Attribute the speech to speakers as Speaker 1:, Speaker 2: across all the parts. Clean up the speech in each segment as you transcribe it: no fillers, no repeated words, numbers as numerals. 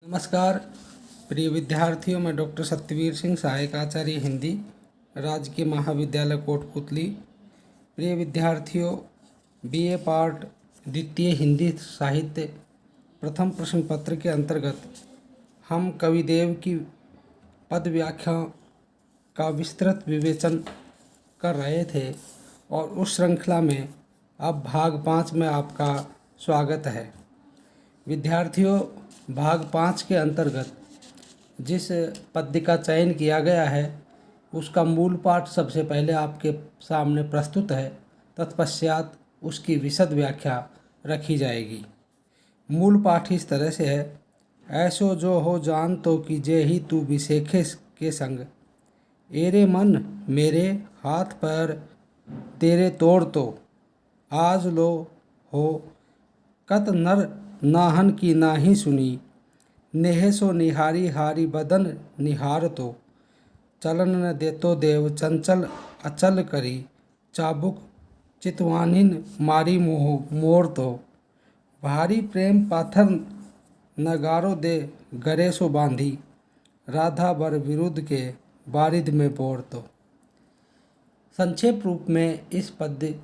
Speaker 1: नमस्कार प्रिय विद्यार्थियों, मैं डॉक्टर सत्यवीर सिंह, सहायक आचार्य हिंदी, राजकीय महाविद्यालय कोटपुतली। प्रिय विद्यार्थियों, बीए पार्ट द्वितीय हिंदी साहित्य प्रथम प्रश्न पत्र के अंतर्गत हम कविदेव की पद व्याख्या का विस्तृत विवेचन कर रहे थे और उस श्रृंखला में अब भाग 5 में आपका स्वागत है। विद्यार्थियों, भाग 5 के अंतर्गत जिस पद्य का चयन किया गया है उसका मूल पाठ सबसे पहले आपके सामने प्रस्तुत है, तत्पश्चात उसकी विशद व्याख्या रखी जाएगी। मूल पाठ इस तरह से है। ऐसो जो हो जान तो कीजे ही तू बिसेखे के संग, एरे मन मेरे हाथ पैर तेरे तोड़ तो, आज लो हो कत नर नाहन की नाही सुनी, नेह सो निहारी हारी बदन निहार तो, चलन न देतो देव चंचल अचल करी, चाबुक चितवानिन मारी मोह मोर तो, भारी प्रेम पाथर नगारो दे गरे सो बांधी, राधा बर विरुद्ध के बारिद में बोर तो। संक्षेप रूप में इस पद्य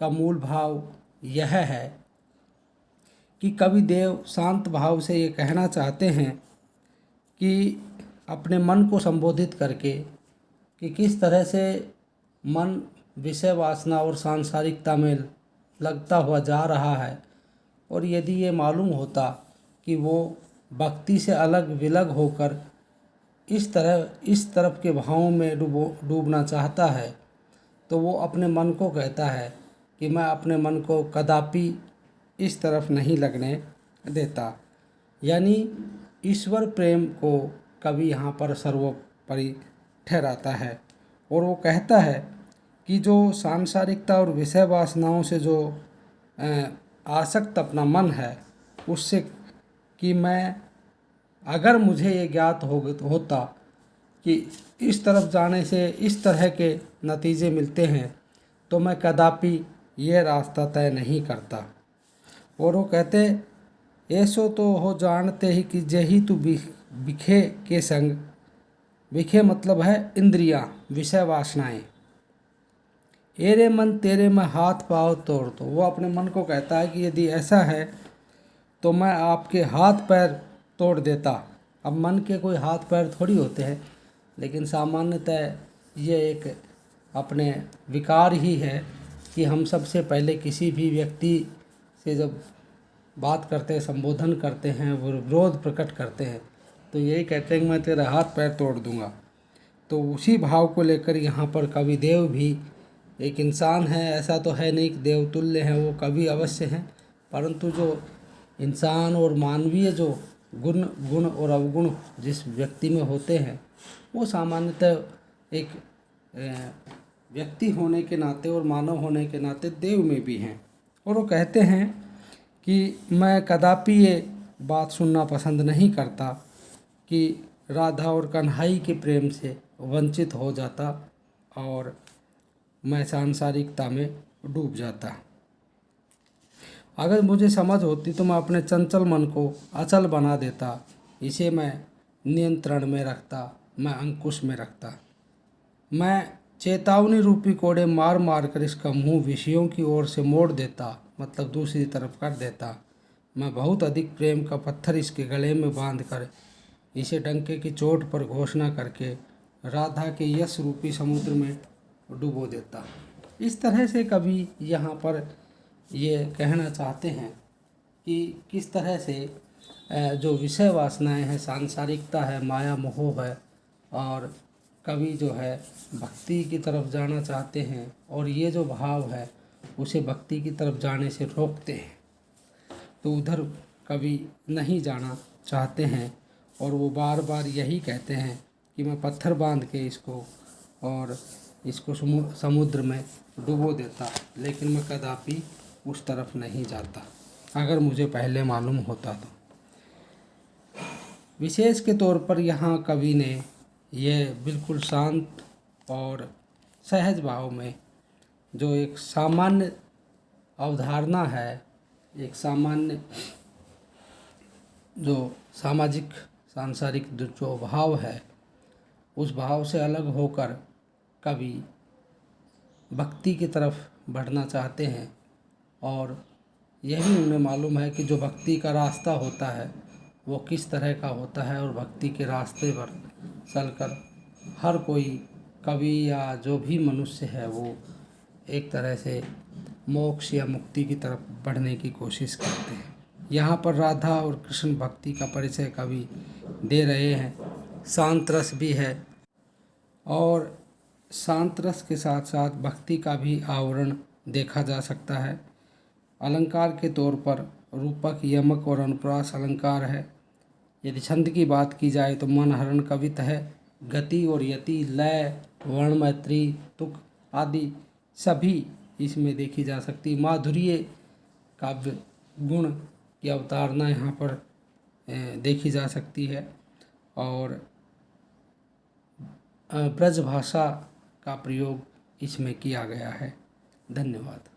Speaker 1: का मूल भाव यह है कि कविदेव शांत भाव से ये कहना चाहते हैं कि अपने मन को संबोधित करके कि किस तरह से मन विषय वासना और सांसारिकता में लगता हुआ जा रहा है, और यदि ये मालूम होता कि वो भक्ति से अलग विलग होकर इस तरफ के भावों में डूबना चाहता है, तो वो अपने मन को कहता है कि मैं अपने मन को कदापि इस तरफ नहीं लगने देता। यानी ईश्वर प्रेम को कवि यहाँ पर सर्वोपरि ठहराता है और वो कहता है कि जो सांसारिकता और विषय वासनाओं से जो आसक्त अपना मन है उससे, कि मैं अगर मुझे ये ज्ञात होता कि इस तरफ जाने से इस तरह के नतीजे मिलते हैं तो मैं कदापि ये रास्ता तय नहीं करता। और वो कहते ऐसो तो हो जानते ही कि जही तू बिखे के संग, बिखे मतलब है इंद्रियां, विषय वासनाएं, एरे मन तेरे में हाथ पाँव तोड़ तो। वो अपने मन को कहता है कि यदि ऐसा है तो मैं आपके हाथ पैर तोड़ देता। अब मन के कोई हाथ पैर थोड़ी होते हैं, लेकिन सामान्यतः ये एक अपने विकार ही है कि हम सबसे पहले किसी भी व्यक्ति से जब बात करते हैं, संबोधन करते हैं, वो विरोध प्रकट करते हैं, तो यही कहते हैं कि मैं तेरा हाथ पैर तोड़ दूंगा। तो उसी भाव को लेकर यहाँ पर कविदेव भी एक इंसान है, ऐसा तो है नहीं कि देवतुल्य हैं, वो कवि अवश्य हैं, परंतु जो इंसान और मानवीय जो गुण और अवगुण जिस व्यक्ति में होते हैं वो सामान्यतः एक व्यक्ति होने के नाते और मानव होने के नाते देव में भी हैं। और वो कहते हैं कि मैं कदापि ये बात सुनना पसंद नहीं करता कि राधा और कन्हई के प्रेम से वंचित हो जाता और मैं सांसारिकता में डूब जाता। अगर मुझे समझ होती तो मैं अपने चंचल मन को अचल बना देता, इसे मैं नियंत्रण में रखता, मैं अंकुश में रखता। मैं चेतावनी रूपी कोड़े मार मार कर इसका मुंह विषयों की ओर से मोड़ देता, मतलब दूसरी तरफ कर देता। मैं बहुत अधिक प्रेम का पत्थर इसके गले में बांध कर इसे डंके की चोट पर घोषणा करके राधा के यश रूपी समुद्र में डुबो देता। इस तरह से कवि यहाँ पर ये कहना चाहते हैं कि किस तरह से जो विषय वासनाएं हैं, सांसारिकता है, माया मोह है, और कवि जो है भक्ति की तरफ जाना चाहते हैं और ये जो भाव है उसे भक्ति की तरफ जाने से रोकते हैं, तो उधर कवि नहीं जाना चाहते हैं और वो बार बार यही कहते हैं कि मैं पत्थर बांध के इसको समुद्र में डुबो देता, लेकिन मैं कदापि उस तरफ नहीं जाता अगर मुझे पहले मालूम होता तो। विशेष के तौर पर यहाँ कवि ने यह बिल्कुल शांत और सहज भाव में जो एक सामान्य अवधारणा है, एक सामान्य जो सामाजिक सांसारिक जो भाव है, उस भाव से अलग होकर कवि भक्ति की तरफ बढ़ना चाहते हैं। और यही उन्हें मालूम है कि जो भक्ति का रास्ता होता है वो किस तरह का होता है, और भक्ति के रास्ते पर चलकर हर कोई कवि या जो भी मनुष्य है वो एक तरह से मोक्ष या मुक्ति की तरफ बढ़ने की कोशिश करते हैं। यहाँ पर राधा और कृष्ण भक्ति का परिचय कवि दे रहे हैं। शांत रस भी है, और शांत रस के साथ साथ भक्ति का भी आवरण देखा जा सकता है। अलंकार के तौर पर रूपक, यमक और अनुप्रास अलंकार है। यदि छंद की बात की जाए तो मनहरण कवित है। गति और यति, लय, वर्ण, मैत्री, तुक आदि सभी इसमें देखी जा सकती। माधुर्य काव्य गुण की अवतारणा यहाँ पर देखी जा सकती है, और ब्रज भाषा का प्रयोग इसमें किया गया है। धन्यवाद।